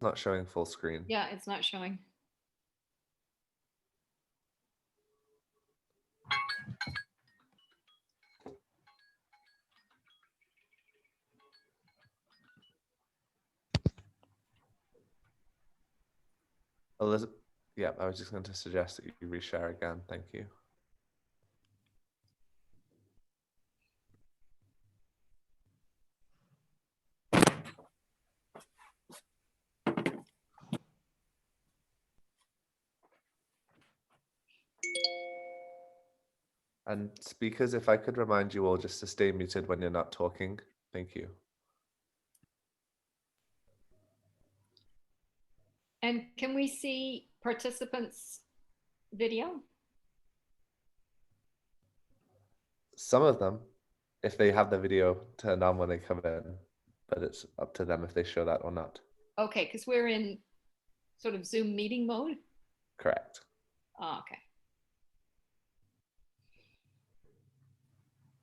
Not showing full screen. Yeah, it's not showing. Elizabeth, yeah, I was just going to suggest that you reshare again. Thank you. And speakers, if I could remind you all just to stay muted when you're not talking. Thank you. And can we see participants' video? Some of them, if they have the video turned on when they come in, but it's up to them if they show that or not. Okay, because we're in sort of Zoom meeting mode? Correct. Oh, okay.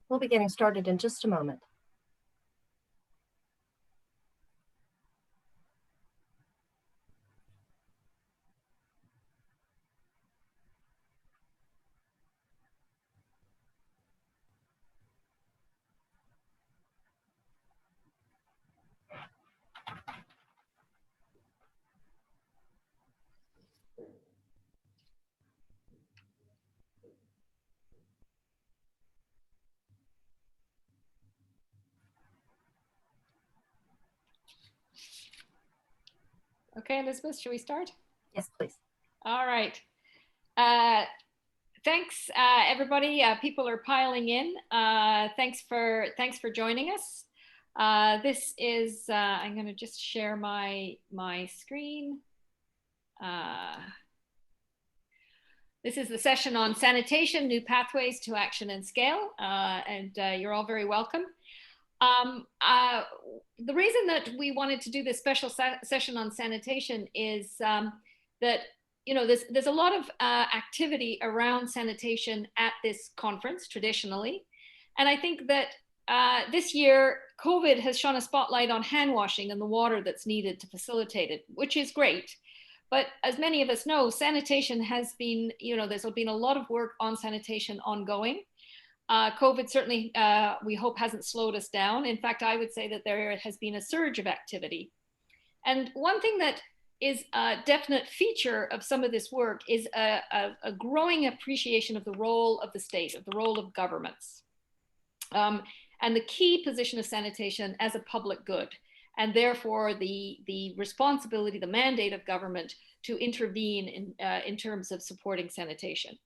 We'll be getting started in just a moment. Okay, Elizabeth, should we start? Yes, please. All right. Thanks, everybody. People are piling in. Thanks for joining us. This is, I'm going to just share my screen. This is the session on sanitation, new pathways to action and scale, and you're all very welcome. The reason that we wanted to do this special session on sanitation is that there's a lot of activity around sanitation at this conference traditionally, and I think that this year COVID has shone a spotlight on hand washing and the water that's needed to facilitate it, which is great. But as many of us know, sanitation has been, there's been a lot of work on sanitation ongoing. COVID certainly, we hope, hasn't slowed us down. In fact, I would say that there has been a surge of activity. And one thing that is a definite feature of some of this work is a growing appreciation of the role of the state, of the role of governments, and the key position of sanitation as a public good, and therefore the responsibility, the mandate of government to intervene in terms of supporting sanitation.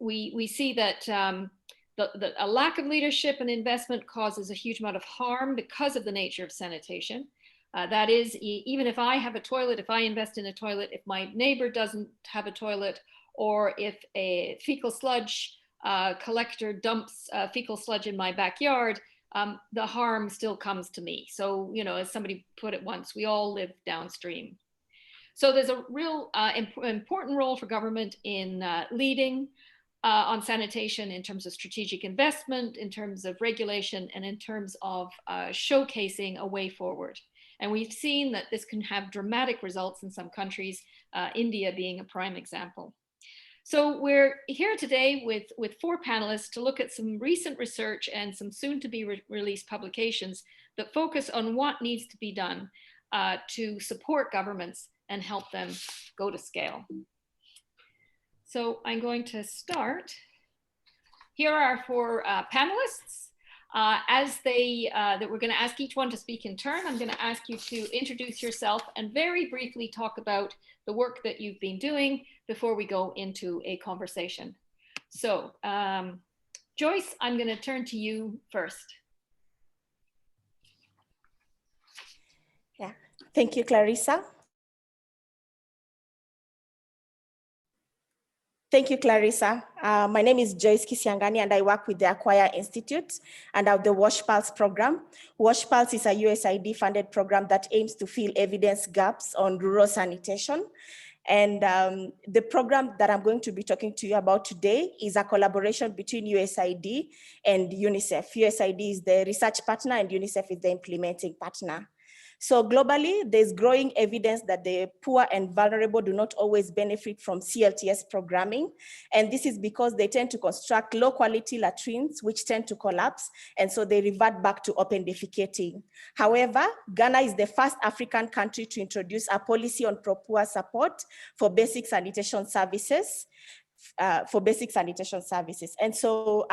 We see that a lack of leadership and investment causes a huge amount of harm because of the nature of sanitation. That is, even if I have a toilet, if I invest in a toilet, if my neighbor doesn't have a toilet, or if a fecal sludge collector dumps fecal sludge in my backyard, the harm still comes to me. So, as somebody put it once, we all live downstream. So there's a real important role for government in leading on sanitation in terms of strategic investment, in terms of regulation, and in terms of showcasing a way forward. And we've seen that this can have dramatic results in some countries, India being a prime example. So we're here today with 4 panelists to look at some recent research and some soon to be released publications that focus on what needs to be done to support governments and help them go to scale. So I'm going to start. Here are our 4 panelists. That we're going to ask each one to speak in turn. I'm going to ask you to introduce yourself and very briefly talk about the work that you've been doing before we go into a conversation. So, Joyce, I'm going to turn to you first. Yeah, thank you, Clarissa. Thank you, Clarissa. My name is Joyce Kisiangani, and I work with the Acquire Institute under the WASHPaLS program. WASHPaLS is a USAID-funded program that aims to fill evidence gaps on rural sanitation. And the program that I'm going to be talking to you about today is a collaboration between USAID and UNICEF. USAID is the research partner and UNICEF is the implementing partner. So globally, there's growing evidence that the poor and vulnerable do not always benefit from CLTS programming. And this is because they tend to construct low quality latrines, which tend to collapse. And so they revert back to open defecating. However, Ghana is the first African country to introduce a policy on pro-poor support for basic sanitation services. And so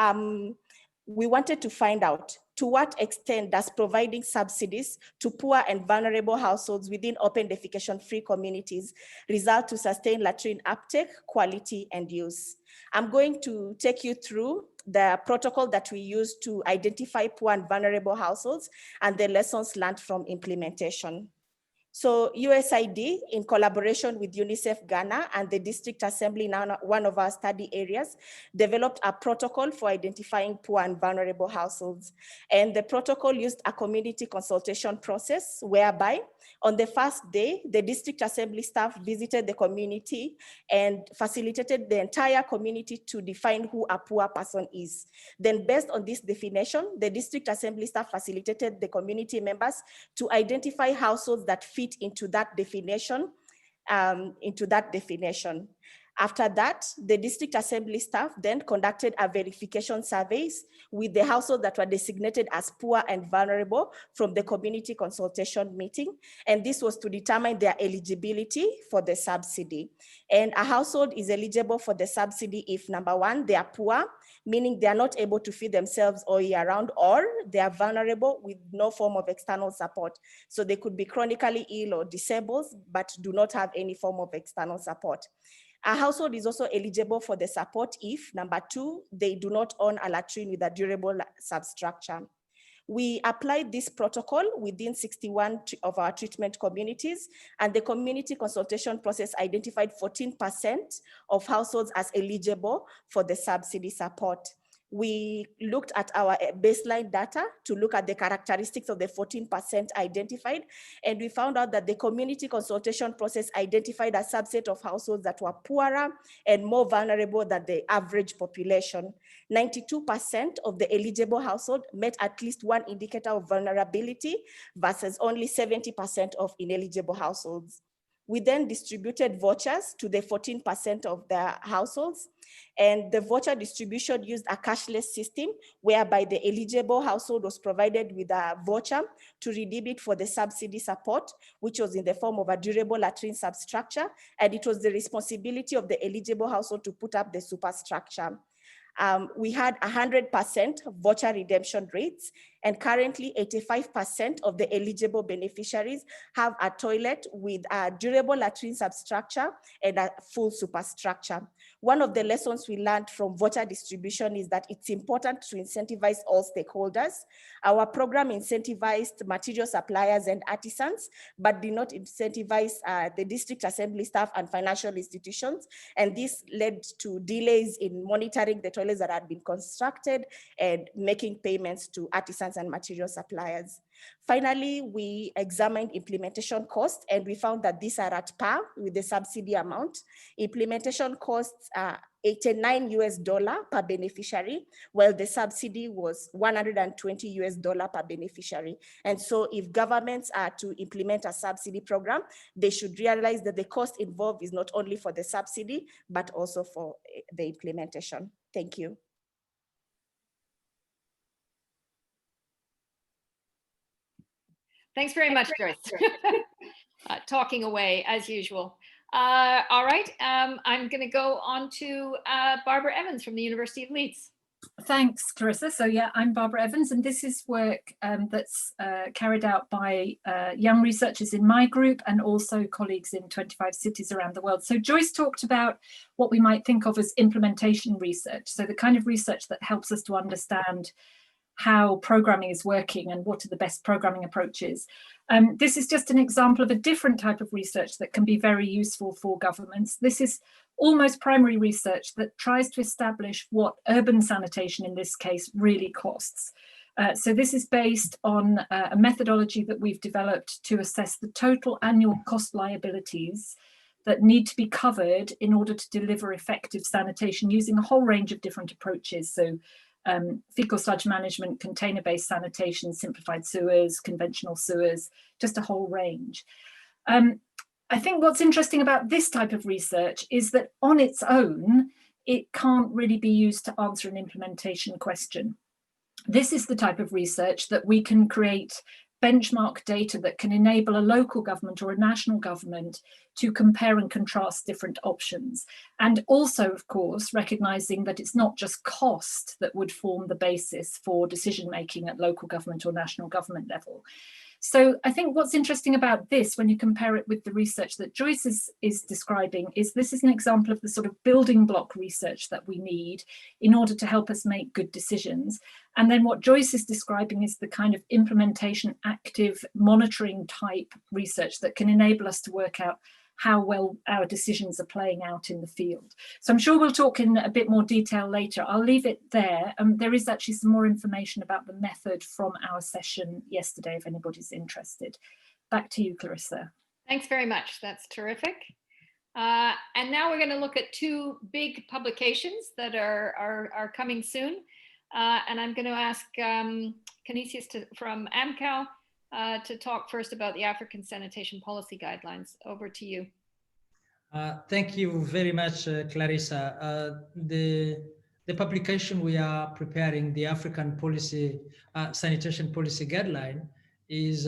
we wanted to find out to what extent does providing subsidies to poor and vulnerable households within open defecation-free communities result to sustain latrine uptake, quality, and use. I'm going to take you through the protocol that we use to identify poor and vulnerable households and the lessons learned from implementation. So USAID, in collaboration with UNICEF Ghana and the District Assembly in one of our study areas, developed a protocol for identifying poor and vulnerable households. And the protocol used a community consultation process whereby on the first day, the District Assembly staff visited the community and facilitated the entire community to define who a poor person is. Then based on this definition, the District Assembly staff facilitated the community members to identify households that fit into that definition. After that, the District Assembly staff then conducted a verification surveys with the households that were designated as poor and vulnerable from the community consultation meeting. And this was to determine their eligibility for the subsidy. And a household is eligible for the subsidy if, number one, they are poor, meaning they are not able to feed themselves all year round, or they are vulnerable with no form of external support. So they could be chronically ill or disabled, but do not have any form of external support. A household is also eligible for the support if, number two, they do not own a latrine with a durable substructure. We applied this protocol within 61 of our treatment communities, and the community consultation process identified 14% of households as eligible for the subsidy support. We looked at our baseline data to look at the characteristics of the 14% identified, and we found out that the community consultation process identified a subset of households that were poorer and more vulnerable than the average population. 92% of the eligible household met at least one indicator of vulnerability versus only 70% of ineligible households. We then distributed vouchers to the 14% of the households, and the voucher distribution used a cashless system whereby the eligible household was provided with a voucher to redeem it for the subsidy support, which was in the form of a durable latrine substructure, and it was the responsibility of the eligible household to put up the superstructure. We had 100% voucher redemption rates, and currently 85% of the eligible beneficiaries have a toilet with a durable latrine substructure and a full superstructure. One of the lessons we learned from voucher distribution is that it's important to incentivize all stakeholders. Our program incentivized material suppliers and artisans, but did not incentivize the district assembly staff and financial institutions. And this led to delays in monitoring the toilets that had been constructed and making payments to artisans and material suppliers. Finally, we examined implementation costs, and we found that these are at par with the subsidy amount. Implementation costs are $89 per beneficiary, while the subsidy was $120 per beneficiary. And so if governments are to implement a subsidy program, they should realize that the cost involved is not only for the subsidy, but also for the implementation. Thank you. Thanks very much, Joyce. Talking away as usual. All right, I'm going to go on to Barbara Evans from the University of Leeds. Thanks, Clarissa. So yeah, I'm Barbara Evans, and this is work that's carried out by young researchers in my group and also colleagues in 25 cities around the world. So Joyce talked about what we might think of as implementation research. So the kind of research that helps us to understand how programming is working and what are the best programming approaches. This is just an example of a different type of research that can be very useful for governments. This is almost primary research that tries to establish what urban sanitation in this case really costs. So this is based on a methodology that we've developed to assess the total annual cost liabilities that need to be covered in order to deliver effective sanitation using a whole range of different approaches. So fecal sludge management, container-based sanitation, simplified sewers, conventional sewers, just a whole range. I think what's interesting about this type of research is that on its own, it can't really be used to answer an implementation question. This is the type of research that we can create benchmark data that can enable a local government or a national government to compare and contrast different options. And also, of course, recognizing that it's not just cost that would form the basis for decision making at local government or national government level. So I think what's interesting about this, when you compare it with the research that Joyce is describing, is this is an example of the sort of building block research that we need in order to help us make good decisions. And then what Joyce is describing is the kind of implementation, active monitoring type research that can enable us to work out how well our decisions are playing out in the field. So I'm sure we'll talk in a bit more detail later. I'll leave it there. There is actually some more information about the method from our session yesterday, if anybody's interested. Back to you, Clarissa. Thanks very much. That's terrific. And now we're going to look at two big publications that are coming soon. And I'm going to ask Canisius from AMCOW to talk first about the African Sanitation Policy Guidelines. Over to you. Thank you very much, Clarissa. The publication we are preparing, the African Sanitation Policy Guideline, is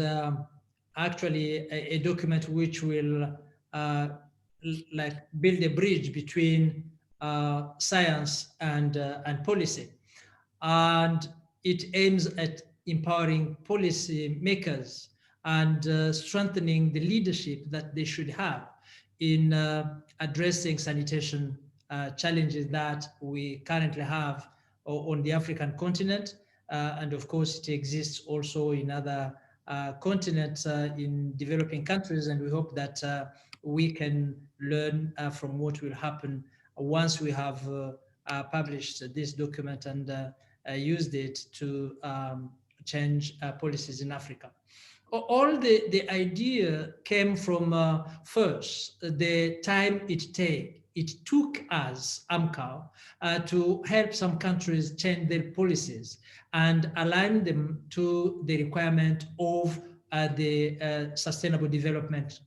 actually a document which will build a bridge between science and policy. And it aims at empowering policy makers and strengthening the leadership that they should have in addressing sanitation challenges that we currently have on the African continent. And of course, it exists also in other continents in developing countries. And we hope that we can learn from what will happen once we have published this document and used it to change policies in Africa. All the idea came from first the time it took us, AMCOW, to help some countries change their policies and align them to the requirement of the Sustainable Development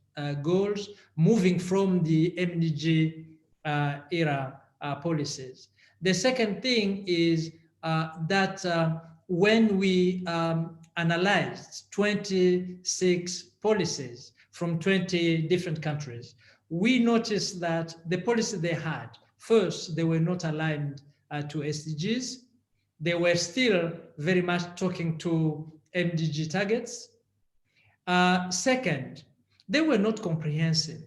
Goals, moving from the MDG era policies. The second thing is that when we analyzed 26 policies from 20 different countries, we noticed that the policy they had, first, they were not aligned to SDGs. They were still very much talking to MDG targets. Second, they were not comprehensive.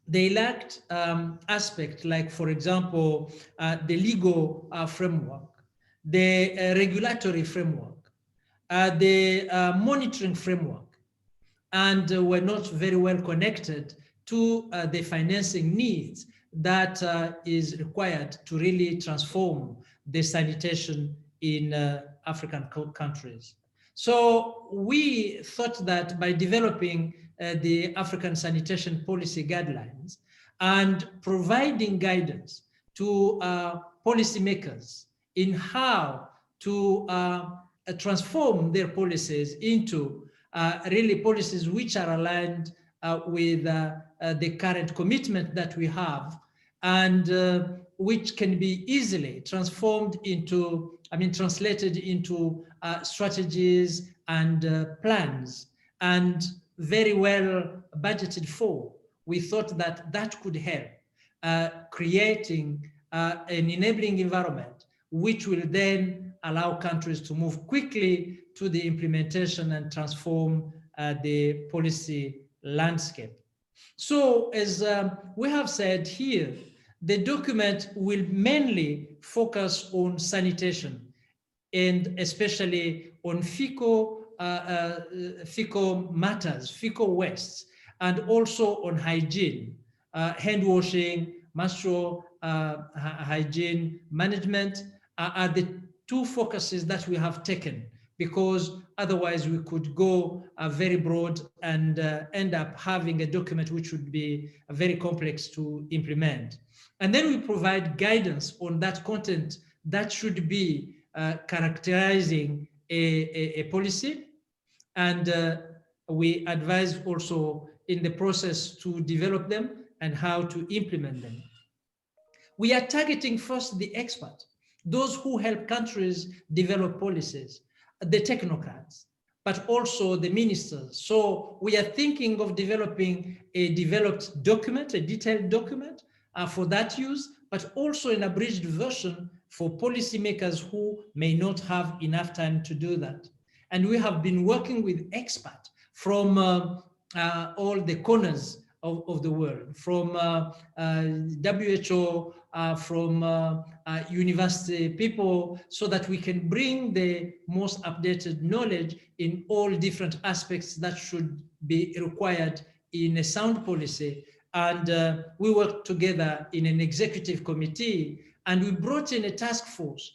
They lacked aspects like, for example, the legal framework, the regulatory framework, the monitoring framework, and were not very well connected to the financing needs that is required to really transform the sanitation in African countries. So we thought that by developing the African Sanitation Policy Guidelines and providing guidance to policymakers in how to transform their policies into really policies which are aligned with the current commitment that we have, and which can be easily transformed into, translated into strategies and plans, and very well budgeted for. We thought that that could help creating an enabling environment, which will then allow countries to move quickly to the implementation and transform the policy landscape. So as we have said here, the document will mainly focus on sanitation, and especially on fecal matters, fecal wastes, and also on hygiene, hand washing, menstrual hygiene management are the two focuses that we have taken, because otherwise we could go very broad and end up having a document which would be very complex to implement. And then we provide guidance on that content that should be characterizing a policy. And we advise also in the process to develop them and how to implement them. We are targeting first the experts, those who help countries develop policies, the technocrats, but also the ministers. So we are thinking of developing a developed document, a detailed document for that use, but also an abridged version for policymakers who may not have enough time to do that. And we have been working with experts from all the corners of the world, from WHO, from university people, so that we can bring the most updated knowledge in all different aspects that should be required in a sound policy. And we worked together in an executive committee, and we brought in a task force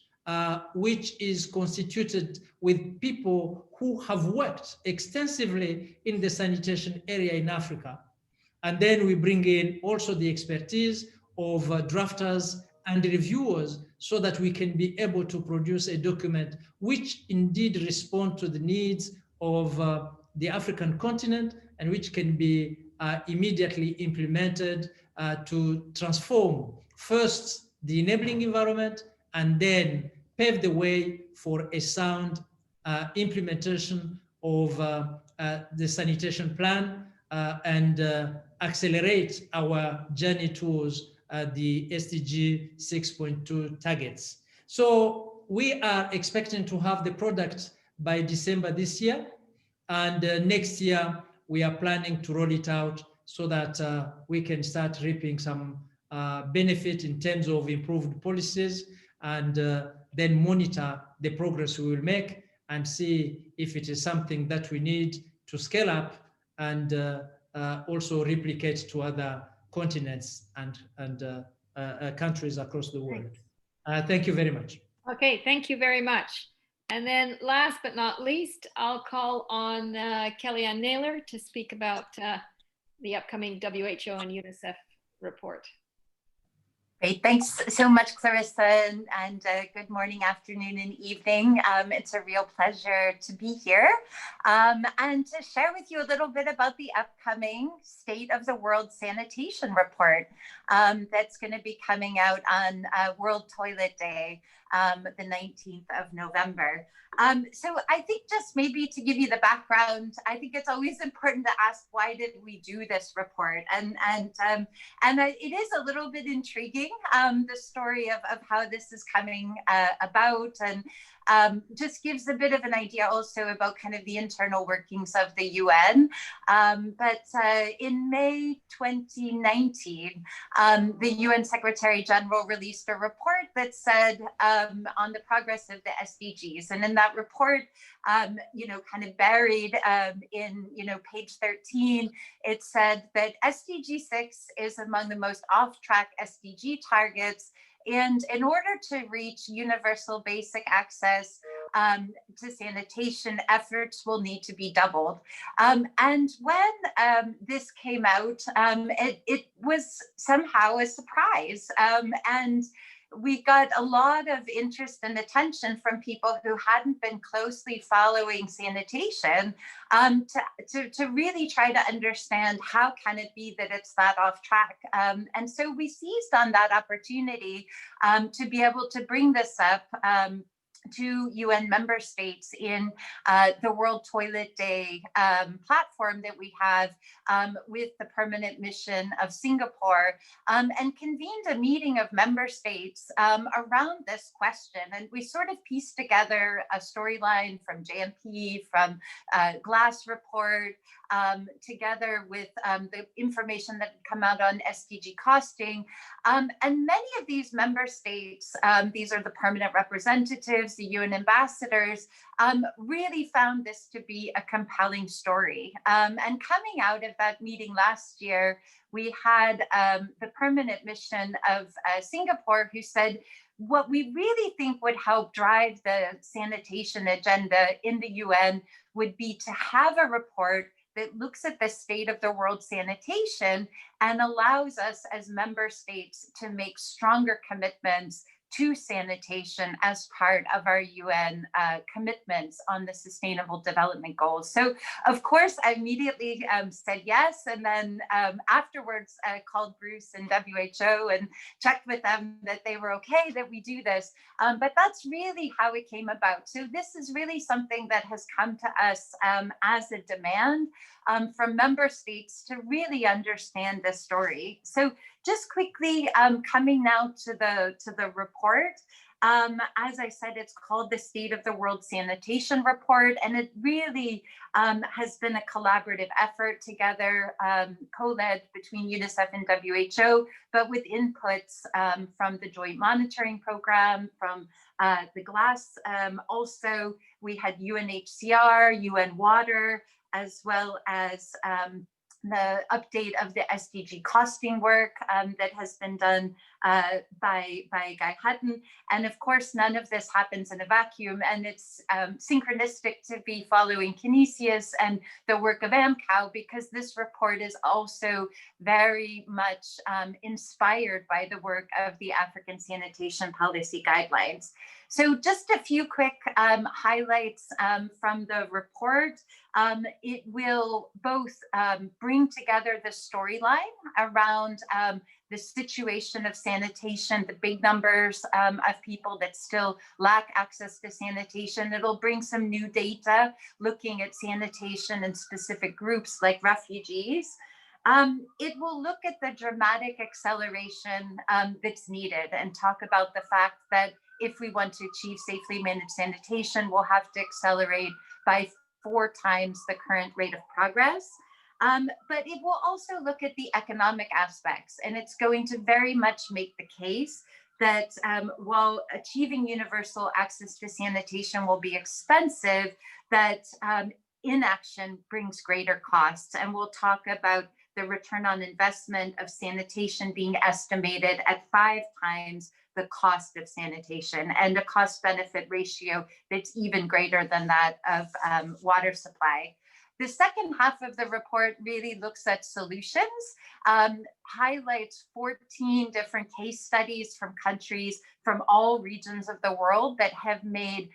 which is constituted with people who have worked extensively in the sanitation area in Africa. And then we bring in also the expertise of drafters and reviewers, so that we can be able to produce a document which indeed respond to the needs of the African continent, and which can be immediately implemented to transform first the enabling environment, and then pave the way for a sound implementation of the sanitation plan and accelerate our journey towards the SDG 6.2 targets. So we are expecting to have the product by December this year, and next year we are planning to roll it out so that we can start reaping some benefit in terms of improved policies, and then monitor the progress we will make and see if it is something that we need to scale up and also replicate to other continents and countries across the world. Thank you very much. Okay, thank you very much. And then last but not least, I'll call on Kellyanne Naylor to speak about the upcoming WHO and UNICEF report. Great, thanks so much, Clarissa, and good morning, afternoon, and evening. It's a real pleasure to be here and to share with you a little bit about the upcoming State of the World Sanitation Report that's going to be coming out on World Toilet Day, the 19th of November. So I think just maybe to give you the background, I think it's always important to ask, why did we do this report? And it is a little bit intriguing, the story of how this is coming about, and just gives a bit of an idea also about kind of the internal workings of the UN. But in May 2019, the UN Secretary General released a report that said on the progress of the SDGs. And in that report, kind of buried in, page 13, it said that SDG 6 is among the most off-track SDG targets. And in order to reach universal basic access to sanitation, efforts will need to be doubled. And when this came out, it was somehow a surprise. And we got a lot of interest and attention from people who hadn't been closely following sanitation to really try to understand how can it be that it's that off track. And so we seized on that opportunity to be able to bring this up to UN member states in the World Toilet Day platform that we have with the permanent mission of Singapore, and convened a meeting of member states around this question. And we sort of pieced together a storyline from JMP, from Glass report, together with the information that had come out on SDG costing. And many of these member states, these are the permanent representatives, the UN ambassadors, really found this to be a compelling story. And coming out of that meeting last year, we had the permanent mission of Singapore, who said, what we really think would help drive the sanitation agenda in the UN would be to have a report that looks at the state of the world sanitation and allows us as member states to make stronger commitments to sanitation as part of our UN commitments on the Sustainable Development Goals. So, of course, I immediately said yes, and then afterwards called Bruce and WHO and checked with them that they were okay that we do this. But that's really how it came about. So this is really something that has come to us as a demand from member states to really understand this story. So just quickly, coming now to the report. As I said, it's called the State of the World Sanitation Report, and it really has been a collaborative effort together, co-led between UNICEF and WHO, but with inputs from the Joint Monitoring Program, from the GLAS. Also, we had UNHCR, UN Water, as well as the update of the SDG costing work that has been done by Guy Hutton. And of course, none of this happens in a vacuum, and it's synchronistic to be following Canisius and the work of AMCOW, because this report is also very much inspired by the work of the African Sanitation Policy Guidelines. So just a few quick highlights from the report. It will both bring together the storyline around the situation of sanitation, the big numbers of people that still lack access to sanitation. It'll bring some new data looking at sanitation in specific groups like refugees. It will look at the dramatic acceleration that's needed and talk about the fact that if we want to achieve safely managed sanitation, we'll have to accelerate by 4 times the current rate of progress. But it will also look at the economic aspects, and it's going to very much make the case that while achieving universal access to sanitation will be expensive, that inaction brings greater costs. And we'll talk about the return on investment of sanitation being estimated at 5 times the cost of sanitation, and a cost-benefit ratio that's even greater than that of water supply. The second half of the report really looks at solutions, highlights 14 different case studies from countries from all regions of the world that have made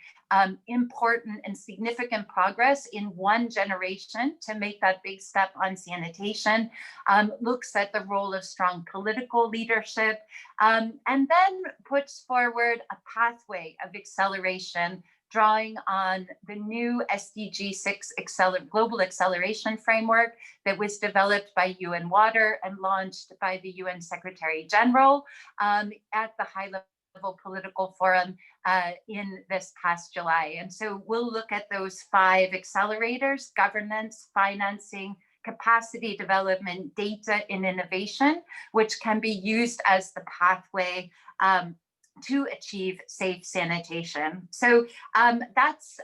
important and significant progress in 1 generation to make that big step on sanitation, looks at the role of strong political leadership, and then puts forward a pathway of acceleration, drawing on the new SDG 6 Global Acceleration Framework that was developed by UN Water and launched by the UN Secretary General at the high-level political forum in this past July. And so we'll look at those 5 accelerators: governance, financing, capacity development, data, and innovation, which can be used as the pathway to achieve safe sanitation. So that's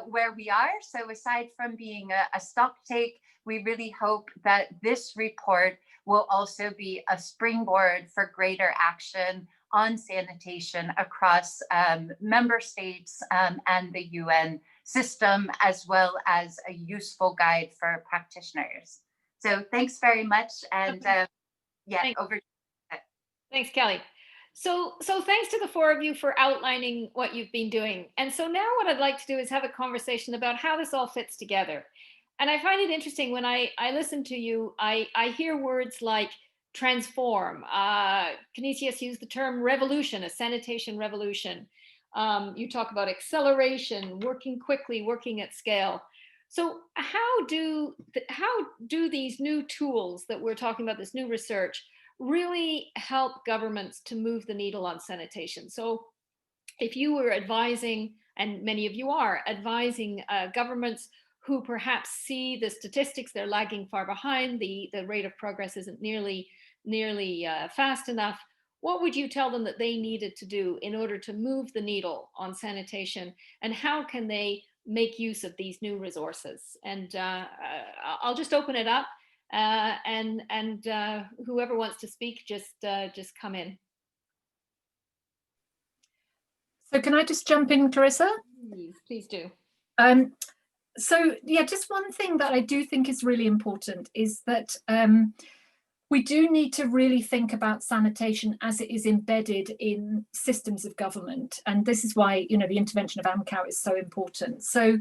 where we are. So aside from being a stock take, we really hope that this report will also be a springboard for greater action on sanitation across member states and the UN system, as well as a useful guide for practitioners. So thanks very much. And yeah, over. Thanks, Kelly. So thanks to the 4 of you for outlining what you've been doing. And so now what I'd like to do is have a conversation about how this all fits together. And I find it interesting when I listen to you, I hear words like transform. Canisius used the term revolution, a sanitation revolution. You talk about acceleration, working quickly, working at scale. So how do these new tools that we're talking about, this new research, really help governments to move the needle on sanitation? So if you were advising, and many of you are advising governments who perhaps see the statistics, they're lagging far behind, the rate of progress isn't nearly fast enough, what would you tell them that they needed to do in order to move the needle on sanitation, and how can they make use of these new resources? And I'll just open it up. And whoever wants to speak, just come in. So can I just jump in, Clarissa? Please do. So yeah, just one thing that I do think is really important is that We do need to really think about sanitation as it is embedded in systems of government. And this is why, you know, the intervention of AMCOW is so important. So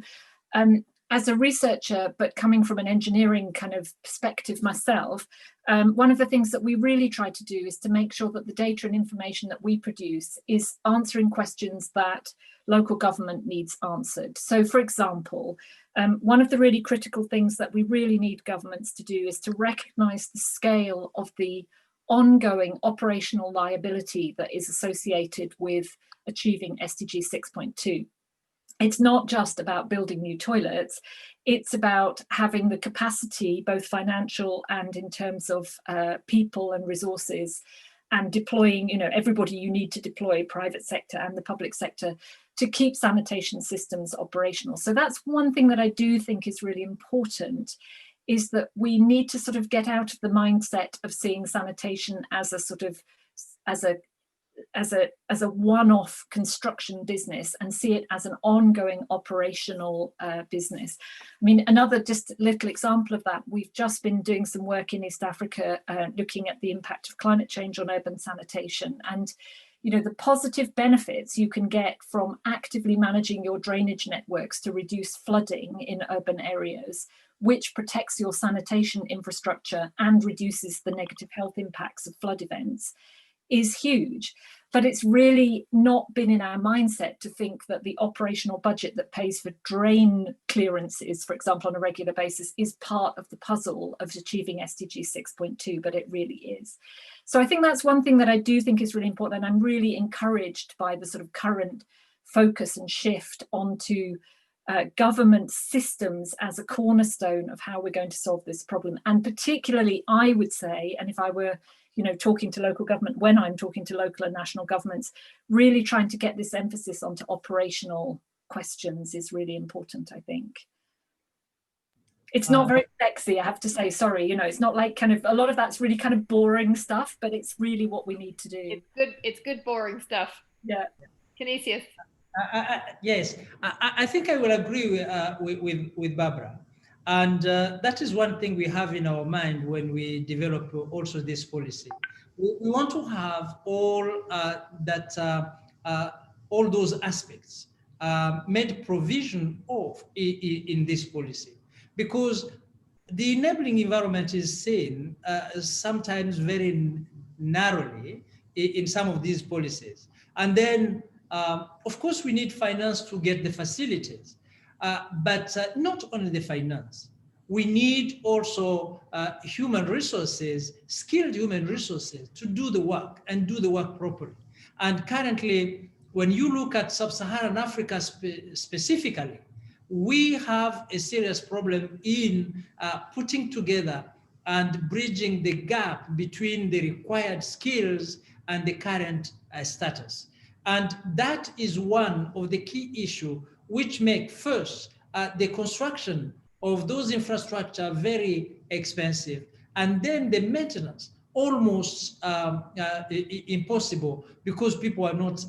as a researcher, but coming from an engineering kind of perspective myself, one of the things that we really try to do is to make sure that the data and information that we produce is answering questions that local government needs answered. So for example, one of the really critical things that we really need governments to do is to recognise the scale of the ongoing operational liability that is associated with achieving SDG 6.2. It's not just about building new toilets, it's about having the capacity, both financial and in terms of people and resources, and deploying, you know, everybody you need to deploy, private sector and the public sector, to keep sanitation systems operational. So that's one thing that I do think is really important, is that we need to sort of get out of the mindset of seeing sanitation as a sort of, as a one-off construction business, and see it as an ongoing operational business. I mean, another just little example of that, we've just been doing some work in East Africa looking at the impact of climate change on urban sanitation, and you know, the positive benefits you can get from actively managing your drainage networks to reduce flooding in urban areas, which protects your sanitation infrastructure and reduces the negative health impacts of flood events, is huge. But it's really not been in our mindset to think that the operational budget that pays for drain clearances, for example, on a regular basis, is part of the puzzle of achieving SDG 6.2, but it really is. So I think that's one thing that I do think is really important, and I'm really encouraged by the sort of current focus and shift onto government systems as a cornerstone of how we're going to solve this problem. And particularly, I would say, and if I were, you know, talking to local government, when I'm talking to local and national governments, really trying to get this emphasis onto operational questions is really important, I think. It's not very sexy, I have to say, sorry, you know, it's not like kind of, a lot of that's really kind of boring stuff, but it's really what we need to do. It's good boring stuff. Yeah. Canisius. Yes, I think I will agree with Barbara. And that is one thing we have in our mind when we develop also this policy. We want to have all all those aspects made provision of in this policy, because the enabling environment is seen sometimes very narrowly in some of these policies. And then, of course, we need finance to get the facilities. But not only the finance, we need also human resources, skilled human resources to do the work and do the work properly. And currently, when you look at sub-Saharan Africa specifically, we have a serious problem in putting together and bridging the gap between the required skills and the current status. And that is one of the key issues which make first the construction of those infrastructure very expensive, and then the maintenance almost impossible because people are not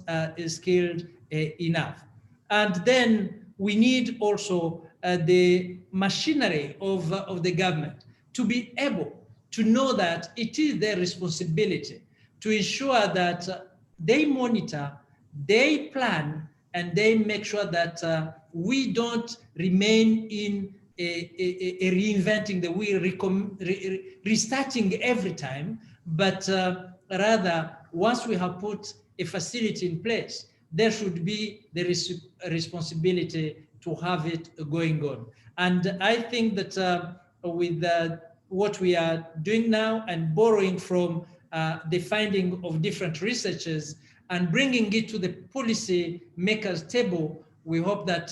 skilled enough. And then we need also the machinery of the government to be able to know that it is their responsibility to ensure that they monitor, they plan, and they make sure that we don't remain in a reinventing the wheel, restarting every time, but rather, once we have put a facility in place, there should be the responsibility to have it going on. And I think that with what we are doing now and borrowing from the finding of different researchers and bringing it to the policy makers table, we hope that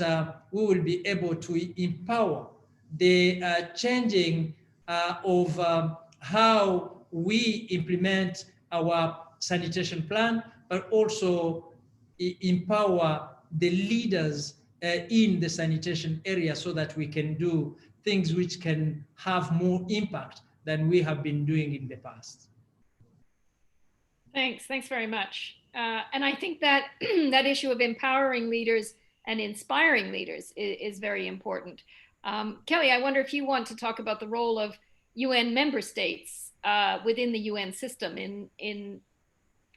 we will be able to empower the changing of how we implement our sanitation plan, but also empower the leaders in the sanitation area so that we can do things which can have more impact than we have been doing in the past. Thanks very much. And I think that that issue of empowering leaders and inspiring leaders is very important. Kelly, I wonder if you want to talk about the role of UN member states within the UN system in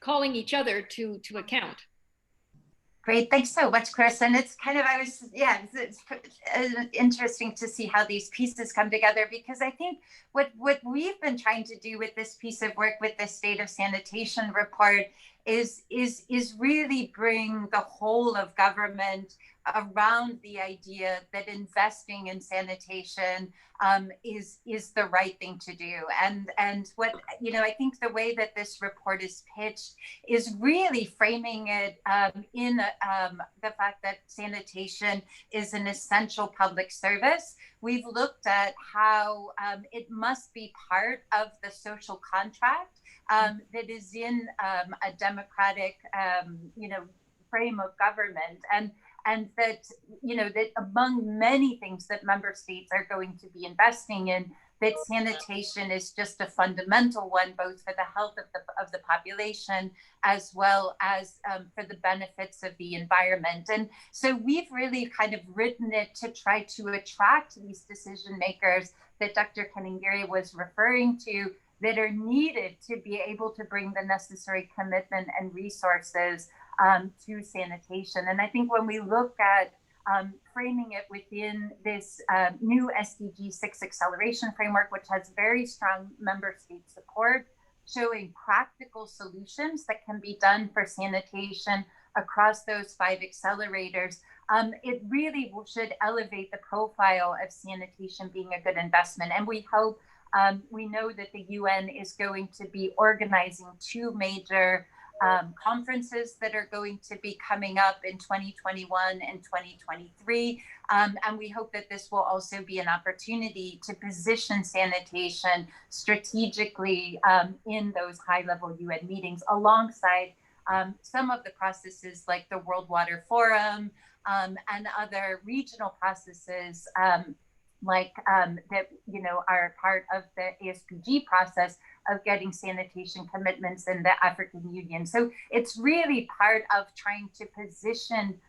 calling each other to account. Great, thanks so much, Clarissa. And it's kind of, it's interesting to see how these pieces come together, because I think what we've been trying to do with this piece of work with the State of Sanitation report is really bring the whole of government around the idea that investing in sanitation is the right thing to do. And what, I think the way that this report is pitched is really framing it in the fact that sanitation is an essential public service. We've looked at how it must be part of the social contract that is in a democratic, frame of government, and that, that among many things that member states are going to be investing in, that sanitation is just a fundamental one, both for the health of the population, as well as for the benefits of the environment. And so we've really kind of written it to try to attract these decision makers that Dr. Kanangire was referring to, that are needed to be able to bring the necessary commitment and resources to sanitation. And I think when we look at framing it within this new SDG 6 acceleration framework, which has very strong member state support, showing practical solutions that can be done for sanitation across those 5 accelerators, it really should elevate the profile of sanitation being a good investment. And we hope, we know that the UN is going to be organizing 2 major conferences that are going to be coming up in 2021 and 2023. And we hope that this will also be an opportunity to position sanitation strategically in those high-level UN meetings, alongside some of the processes like the World Water Forum and other regional processes that are part of the ASPG process of getting sanitation commitments in the African Union. So it's really part of trying to position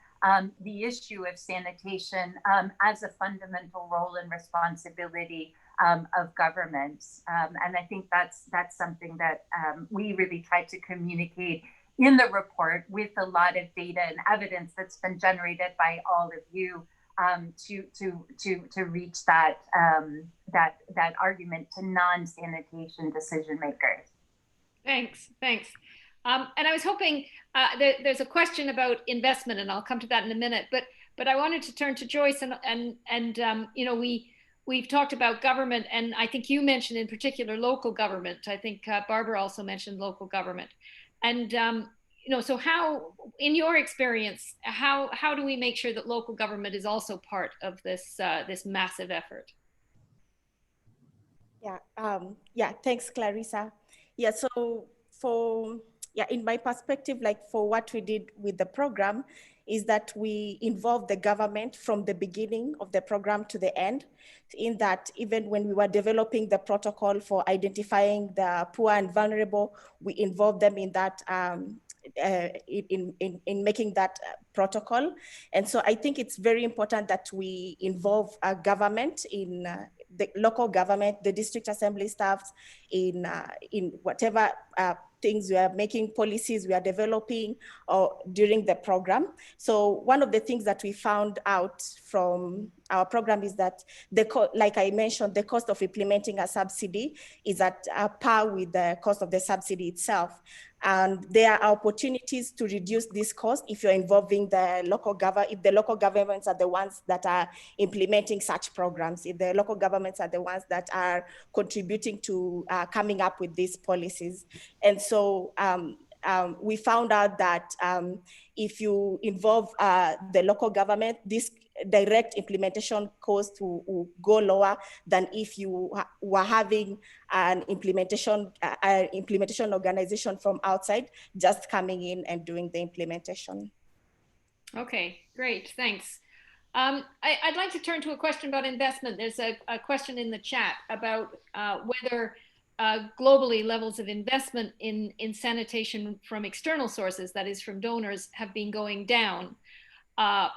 the issue of sanitation as a fundamental role and responsibility of governments. And I think that's something that we really try to communicate in the report, with a lot of data and evidence that's been generated by all of you to reach that argument to non-sanitation decision makers. Thanks. And I was hoping there's a question about investment, and I'll come to that in a minute. But I wanted to turn to Joyce, and we've talked about government, and I think you mentioned in particular local government. I think Barbara also mentioned local government, and so how, in your experience, how do we make sure that local government is also part of this this massive effort? Thanks, Clarissa. In my perspective, like for what we did with the program, is that we involved the government from the beginning of the program to the end, in that even when we were developing the protocol for identifying the poor and vulnerable, we involved them in that, in making that protocol. And so I think it's very important that we involve government in the local government, the district assembly staffs, in whatever things we are making, policies we are developing, or during the program. So one of the things that we found out from our program is that like I mentioned, the cost of implementing a subsidy is at par with the cost of the subsidy itself. And there are opportunities to reduce this cost if you're involving the local government, if the local governments are the ones that are implementing such programs, if the local governments are the ones that are contributing to coming up with these policies. And so we found out that if you involve the local government, this direct implementation cost will go lower than if you were having an implementation organization from outside just coming in and doing the implementation. Okay, great, thanks. I'd like to turn to a question about investment. There's a question in the chat about whether globally levels of investment in sanitation from external sources, that is from donors, have been going down,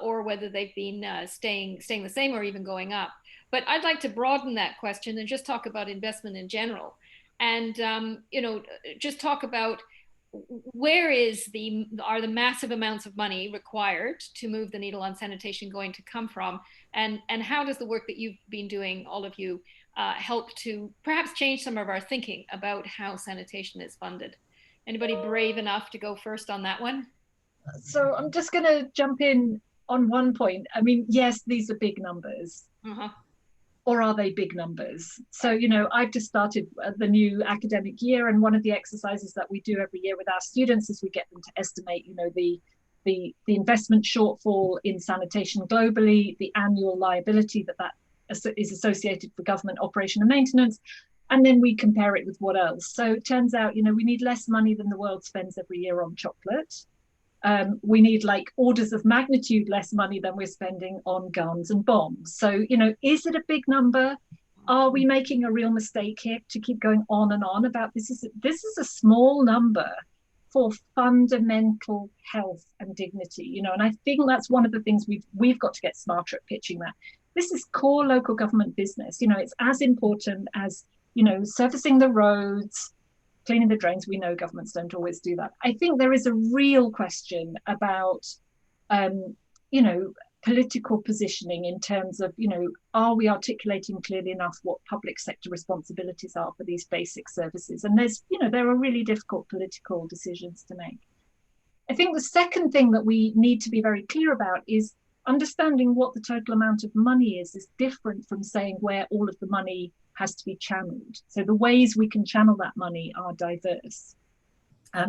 or whether they've been staying the same or even going up. But I'd like to broaden that question and just talk about investment in general. and you know, just talk about where are the massive amounts of money required to move the needle on sanitation going to come from, and how does the work that you've been doing, all of you, help to perhaps change some of our thinking about how sanitation is funded? Anybody brave enough to go first on that one? So I'm just going to jump in on one point. I mean, yes, these are big numbers. Or are they big numbers? So, you know, I've just started the new academic year, and one of the exercises that we do every year with our students is we get them to estimate, you know, the investment shortfall in sanitation globally, the annual liability that is associated for government operation and maintenance, and then we compare it with what else. So it turns out, you know, we need less money than the world spends every year on chocolate. We need like orders of magnitude less money than we're spending on guns and bombs. So, you know, is it a big number? Are we making a real mistake here to keep going on and on about this? This is a small number for fundamental health and dignity, you know, and I think that's one of the things we've got to get smarter at pitching that. This is core local government business. You know, it's as important as, you know, surfacing the roads, cleaning the drains. We know governments don't always do that. I think there is a real question about, you know, political positioning in terms of, you know, are we articulating clearly enough what public sector responsibilities are for these basic services? And there's, you know, there are really difficult political decisions to make. I think the second thing that we need to be very clear about is understanding what the total amount of money is different from saying where all of the money has to be channeled. So the ways we can channel that money are diverse.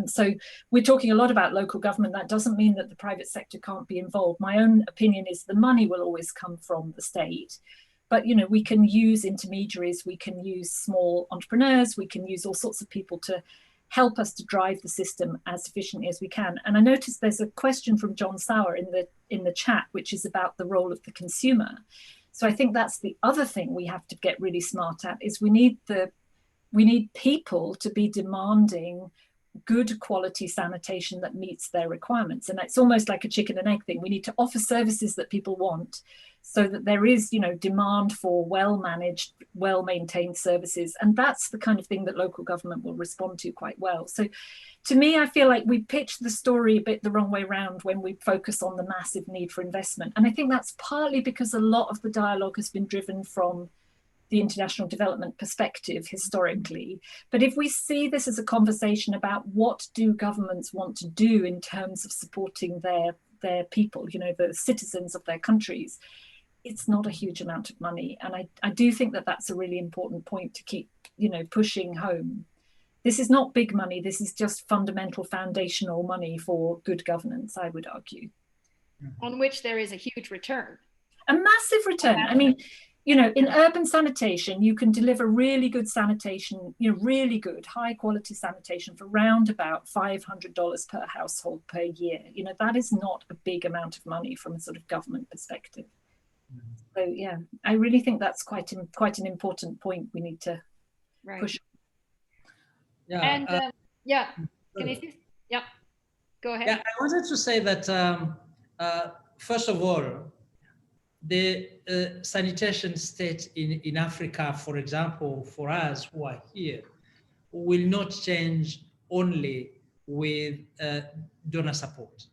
So we're talking a lot about local government. That doesn't mean that the private sector can't be involved. My own opinion is the money will always come from the state. But, you know, we can use intermediaries, we can use small entrepreneurs, we can use all sorts of people to help us to drive the system as efficiently as we can. And I noticed there's a question from John Sauer in the chat, which is about the role of the consumer. So I think that's the other thing we have to get really smart at, is we need people to be demanding good quality sanitation that meets their requirements. And it's almost like a chicken and egg thing. We need to offer services that people want so that there is, you know, demand for well-managed, well-maintained services. And that's the kind of thing that local government will respond to quite well. So to me, I feel like we pitch the story a bit the wrong way around when we focus on the massive need for investment. And I think that's partly because a lot of the dialogue has been driven from the international development perspective historically. But if we see this as a conversation about what do governments want to do in terms of supporting their people, you know, the citizens of their countries, it's not a huge amount of money. And I do think that that's a really important point to keep, you know, pushing home. This is not big money. This is just fundamental foundational money for good governance, I would argue. On which there is a huge return. A massive return. I mean, you know, in urban sanitation, you can deliver really good sanitation, you know, really good high quality sanitation for around about $500 per household per year. You know, that is not a big amount of money from a sort of government perspective. So yeah, I really think that's quite an important point we need to push. Yeah. And yeah, Canisius? Yeah, go ahead. Yeah, I wanted to say that first of all, the sanitation state in Africa, for example, for us who are here, will not change only with donor support.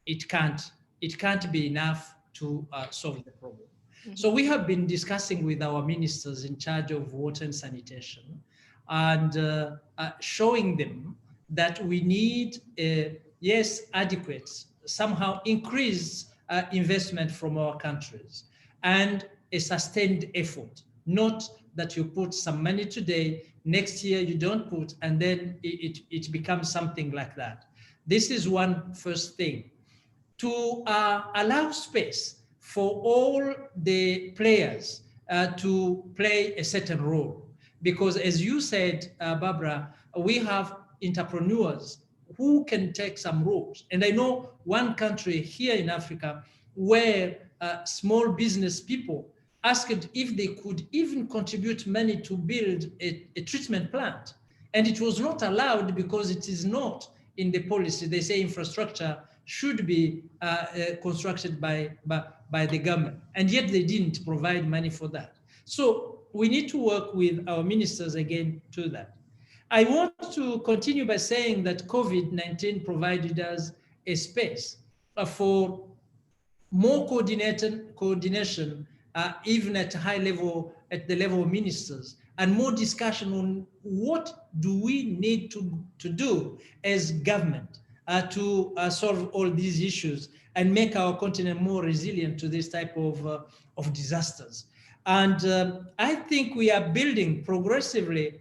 It can't be enough to solve the problem. Mm-hmm. So we have been discussing with our ministers in charge of water and sanitation and showing them that we need adequate, somehow increased investment from our countries and a sustained effort, not that you put some money today, next year you don't put, and then it becomes something like that. This is one first thing. To allow space for all the players to play a certain role. Because as you said, Barbara, we have entrepreneurs who can take some roles. And I know one country here in Africa where small business people asked if they could even contribute money to build a treatment plant. And it was not allowed because it is not in the policy. They say infrastructure should be constructed by the government. And yet they didn't provide money for that. So we need to work with our ministers again to that. I want to continue by saying that COVID-19 provided us a space for more coordination, even at high level, at the level of ministers, and more discussion on what do we need to do as government to solve all these issues and make our continent more resilient to this type of disasters. And I think we are building progressively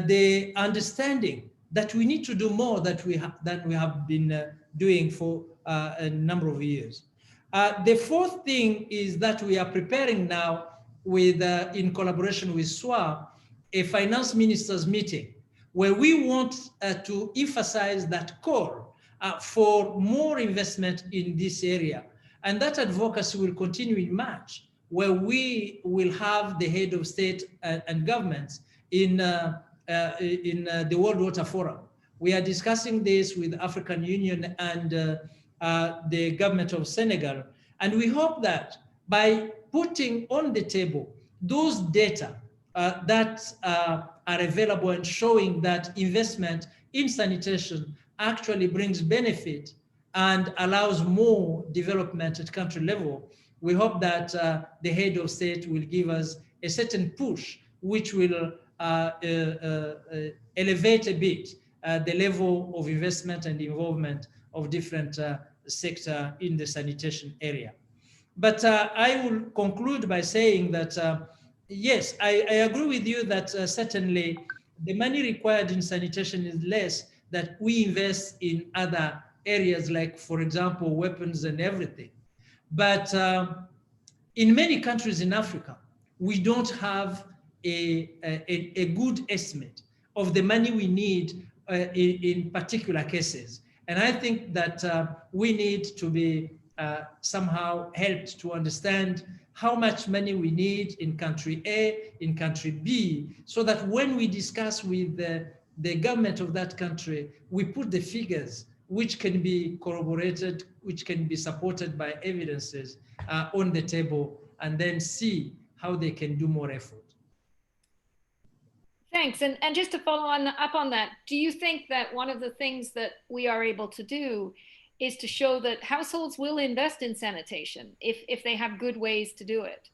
the understanding that we need to do more than we have been doing for a number of years. The fourth thing is that we are preparing now with, in collaboration with SWA, a finance ministers meeting where we want to emphasize that call for more investment in this area. And that advocacy will continue in March, where we will have the head of state and governments in the World Water Forum. We are discussing this with African Union and the government of Senegal. And we hope that by putting on the table those data that are available and showing that investment in sanitation actually brings benefit and allows more development at country level, we hope that the head of state will give us a certain push, which will elevate a bit the level of investment and involvement of different sector in the sanitation area. But I will conclude by saying that, yes, I agree with you that certainly the money required in sanitation is less that we invest in other areas, like, for example, weapons and everything. But in many countries in Africa, we don't have a good estimate of the money we need in particular cases. And I think that we need to be somehow helped to understand how much money we need in country A, in country B, so that when we discuss with the government of that country, we put the figures which can be corroborated, which can be supported by evidences on the table, and then see how they can do more effort. Thanks. And just to follow up on that, do you think that one of the things that we are able to do is to show that households will invest in sanitation if they have good ways to do it,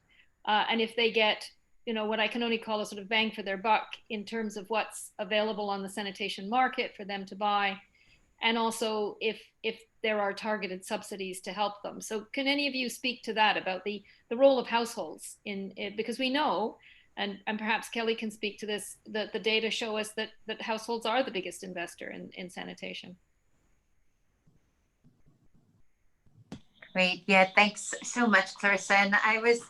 and if they get, you know, what I can only call a sort of bang for their buck in terms of what's available on the sanitation market for them to buy, and also if there are targeted subsidies to help them. So can any of you speak to that, about the role of households in it? Because we know, and perhaps Kelly can speak to this, that the data show us that households are the biggest investor in sanitation. Great. Yeah, thanks so much, Clarissa. And I was,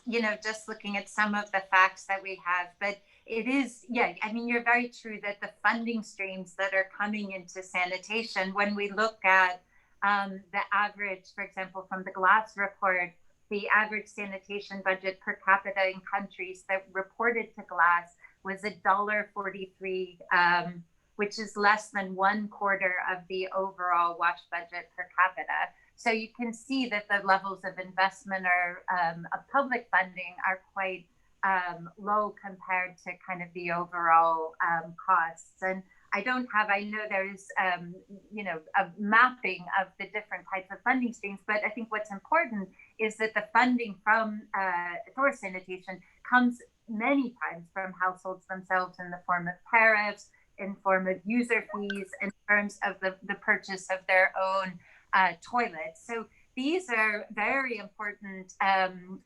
just looking at some of the facts that we have, but it is, yeah, I mean, you're very true that the funding streams that are coming into sanitation, when we look at the average, for example, from the GLASS report, the average sanitation budget per capita in countries that reported to GLASS was $1.43, which is less than 1/4 of the overall WASH budget per capita. So you can see that the levels of investment or of public funding are quite low compared to kind of the overall costs. And I know there's, a mapping of the different types of funding streams, but I think what's important is that the funding from for sanitation comes many times from households themselves in the form of tariffs, in form of user fees, in terms of the purchase of their own toilets. So these are very important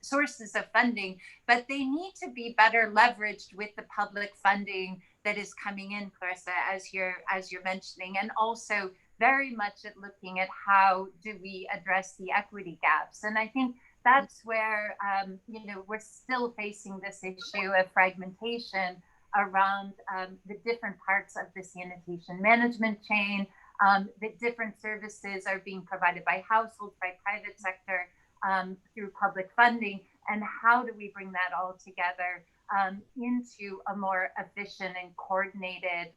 sources of funding, but they need to be better leveraged with the public funding that is coming in, Clarissa, as you're mentioning, and also very much at looking at how do we address the equity gaps. And I think that's where we're still facing this issue of fragmentation around the different parts of the sanitation management chain. That different services are being provided by households, by private sector, through public funding, and how do we bring that all together into a more efficient and coordinated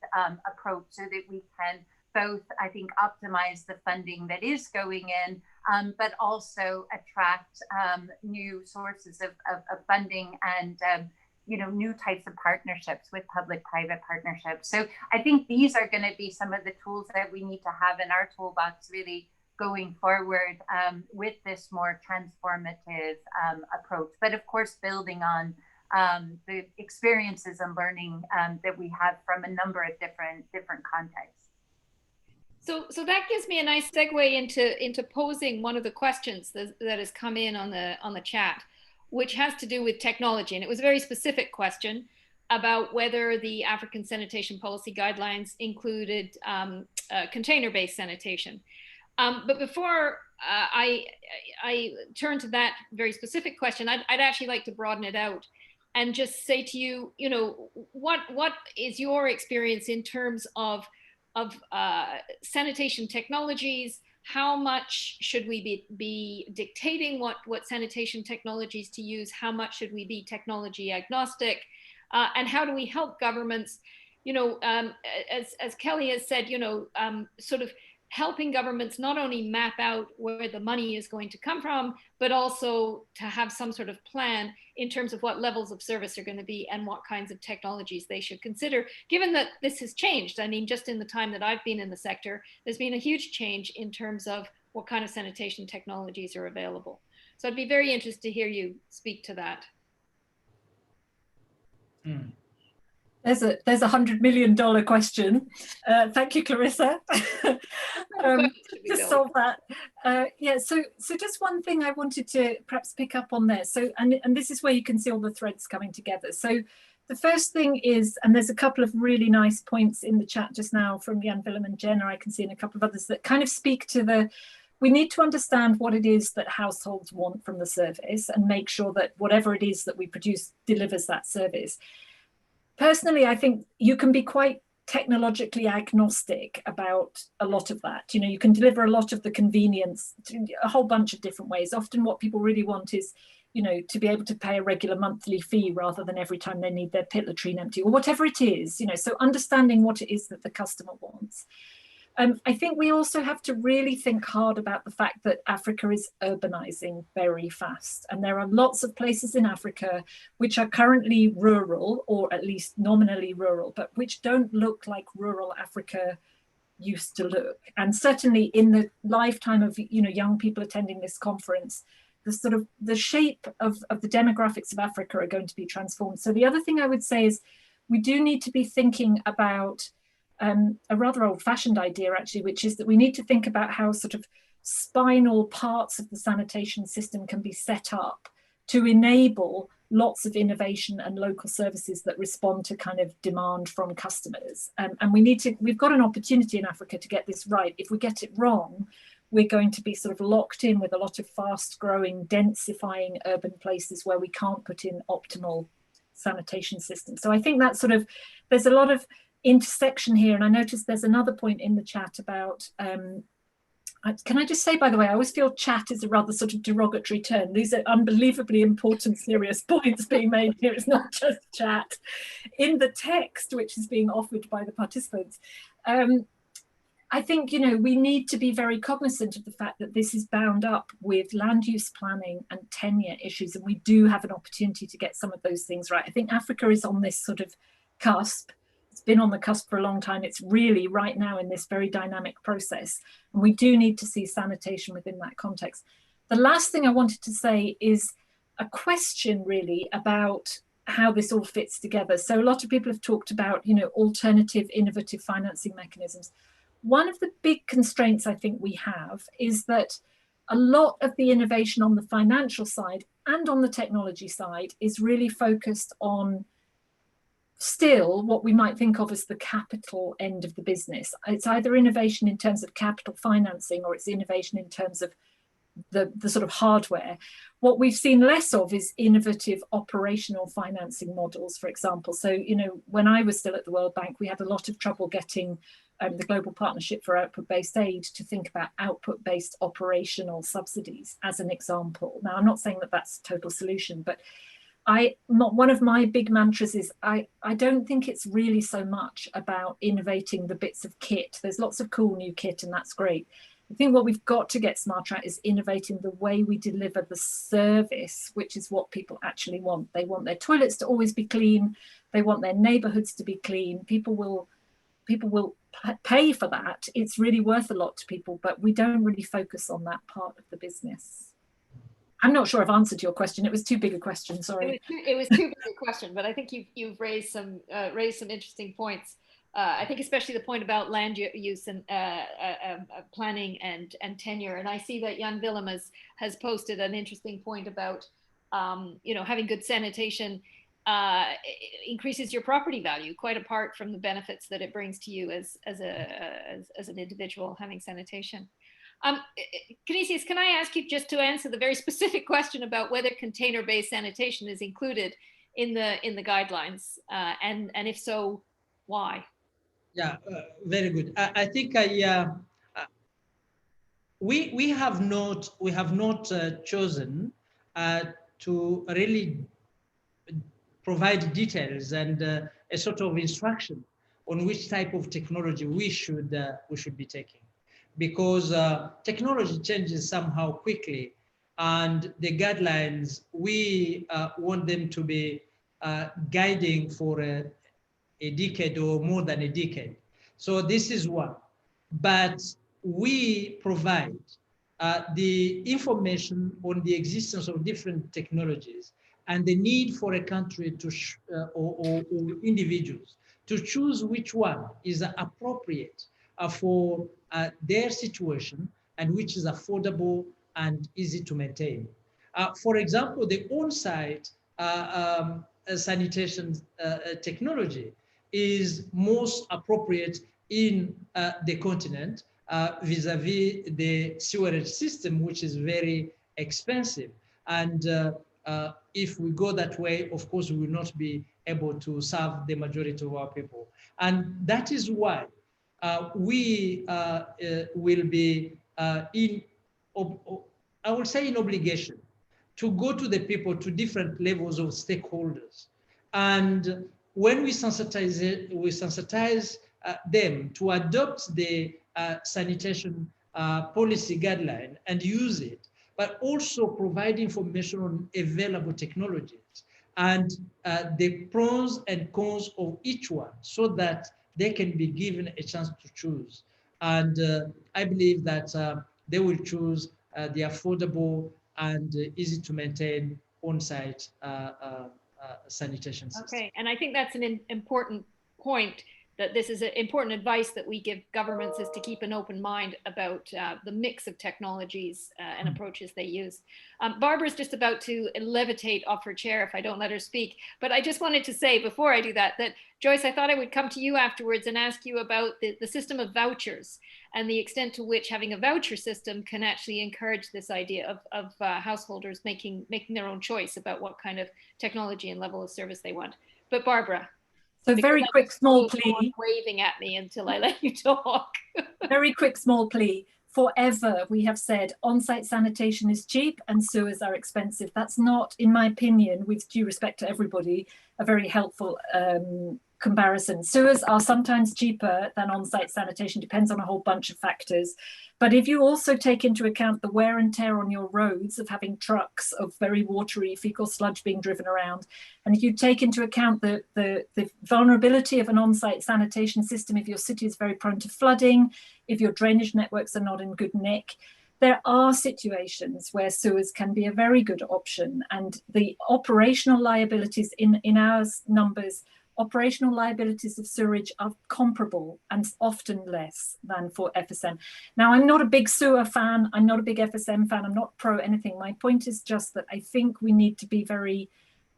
approach so that we can both, I think, optimize the funding that is going in, but also attract new sources of funding and new types of partnerships with public-private partnerships. So I think these are going to be some of the tools that we need to have in our toolbox really going forward with this more transformative approach. But of course, building on the experiences and learning that we have from a number of different contexts. So that gives me a nice segue into posing one of the questions that has come in on the chat, which has to do with technology. And it was a very specific question about whether the African Sanitation Policy Guidelines included container-based sanitation. But before I turn to that very specific question, I'd actually like to broaden it out and just say to you, what is your experience in terms of sanitation technologies? How much should we be dictating what sanitation technologies to use? How much should we be technology agnostic? And how do we help governments, as Kelly has said, sort of helping governments not only map out where the money is going to come from, but also to have some sort of plan in terms of what levels of service are going to be and what kinds of technologies they should consider, given that this has changed. I mean, just in the time that I've been in the sector, there's been a huge change in terms of what kind of sanitation technologies are available. So I'd be very interested to hear you speak to that. There's a $100 million question. Thank you, Clarissa. To solve that. Yeah, so just one thing I wanted to perhaps pick up on there. So, and this is where you can see all the threads coming together. So the first thing is, and there's a couple of really nice points in the chat just now from Jan Willem and Jenna, I can see, and a couple of others that kind of speak to we need to understand what it is that households want from the service and make sure that whatever it is that we produce delivers that service. Personally, I think you can be quite technologically agnostic about a lot of that. You can deliver a lot of the convenience to a whole bunch of different ways. Often what people really want is, to be able to pay a regular monthly fee rather than every time they need their pit latrine empty or whatever it is, so understanding what it is that the customer wants. I think we also have to really think hard about the fact that Africa is urbanizing very fast. And there are lots of places in Africa which are currently rural, or at least nominally rural, but which don't look like rural Africa used to look. And certainly in the lifetime of young people attending this conference, the shape of the demographics of Africa are going to be transformed. So the other thing I would say is we do need to be thinking about a rather old-fashioned idea, actually, which is that we need to think about how sort of spinal parts of the sanitation system can be set up to enable lots of innovation and local services that respond to kind of demand from customers. And we've got an opportunity in Africa to get this right. If we get it wrong, we're going to be sort of locked in with a lot of fast-growing, densifying urban places where we can't put in optimal sanitation systems. So I think that's there's a lot of intersection here. And I noticed there's another point in the chat about, can I just say, by the way, I always feel chat is a rather sort of derogatory term. These are unbelievably important, serious points being made here. It's not just chat. In the text, which is being offered by the participants, I think, we need to be very cognizant of the fact that this is bound up with land use planning and tenure issues. And we do have an opportunity to get some of those things right. I think Africa is on this sort of cusp. It's been on the cusp for a long time. It's really right now in this very dynamic process. And we do need to see sanitation within that context. The last thing I wanted to say is a question really about how this all fits together. So a lot of people have talked about, alternative, innovative financing mechanisms. One of the big constraints I think we have is that a lot of the innovation on the financial side and on the technology side is really focused on still what we might think of as the capital end of the business. It's either innovation in terms of capital financing or it's innovation in terms of the sort of hardware. What we've seen less of is innovative operational financing models, for example. So, when I was still at the World Bank, we had a lot of trouble getting the Global Partnership for Output-Based Aid to think about output-based operational subsidies as an example. Now, I'm not saying that that's a total solution, but one of my big mantras is I don't think it's really so much about innovating the bits of kit. There's lots of cool new kit and that's great. I think what we've got to get smarter at is innovating the way we deliver the service, which is what people actually want. They want their toilets to always be clean. They want their neighborhoods to be clean. People will pay for that. It's really worth a lot to people, but we don't really focus on that part of the business. I'm not sure I've answered your question. It was too big a question. Sorry. It was too big a question, but I think you've raised some interesting points. I think especially the point about land use and planning and tenure. And I see that Jan Willem has posted an interesting point about having good sanitation increases your property value, quite apart from the benefits that it brings to you as an individual having sanitation. Canisius, can I ask you just to answer the very specific question about whether container-based sanitation is included in the guidelines, and if so, why? Yeah, very good. I think we have not chosen to really provide details and a sort of instruction on which type of technology we should be taking, because technology changes somehow quickly, and the guidelines, we want them to be guiding for a decade or more than a decade. So this is one. But we provide the information on the existence of different technologies and the need for a country to or individuals to choose which one is appropriate for their situation and which is affordable and easy to maintain. For example, the on-site sanitation technology is most appropriate in the continent vis-a-vis the sewerage system, which is very expensive. And if we go that way, of course, we will not be able to serve the majority of our people. And that is why we will be in obligation to go to the people, to different levels of stakeholders. And when we sensitize them to adopt the sanitation policy guideline and use it, but also provide information on available technologies and the pros and cons of each one, so that they can be given a chance to choose. And I believe that they will choose the affordable and easy to maintain on-site sanitation system. Okay, and I think that's an important point, that this is important advice that we give governments, is to keep an open mind about the mix of technologies and approaches they use. Barbara's just about to levitate off her chair if I don't let her speak, but I just wanted to say before I do that, that Joyce, I thought I would come to you afterwards and ask you about the system of vouchers and the extent to which having a voucher system can actually encourage this idea of householders making their own choice about what kind of technology and level of service they want. But Barbara. So very quick, small plea. Waving at me until I let you talk. Very quick, small plea. Forever, we have said on-site sanitation is cheap and sewers are expensive. That's not, in my opinion, with due respect to everybody, a very helpful comparison. Sewers are sometimes cheaper than on-site sanitation, depends on a whole bunch of factors. But if you also take into account the wear and tear on your roads of having trucks of very watery fecal sludge being driven around, and if you take into account the vulnerability of an on-site sanitation system, if your city is very prone to flooding, if your drainage networks are not in good nick, there are situations where sewers can be a very good option. And the operational liabilities in our numbers, operational liabilities of sewerage are comparable and often less than for FSM. Now, I'm not a big sewer fan. I'm not a big FSM fan. I'm not pro anything. My point is just that I think we need to be very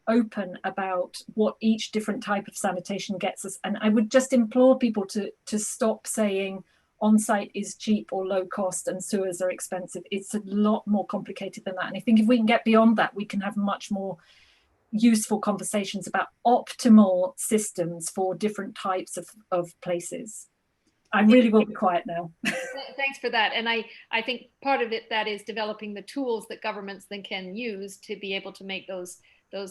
open about what each different type of sanitation gets us. And I would just implore people to stop saying on-site is cheap or low cost and sewers are expensive. It's a lot more complicated than that. And I think if we can get beyond that, we can have much more useful conversations about optimal systems for different types of places. I really will be quiet now. Thanks for that. And I think part of it, that is developing the tools that governments then can use to be able to make those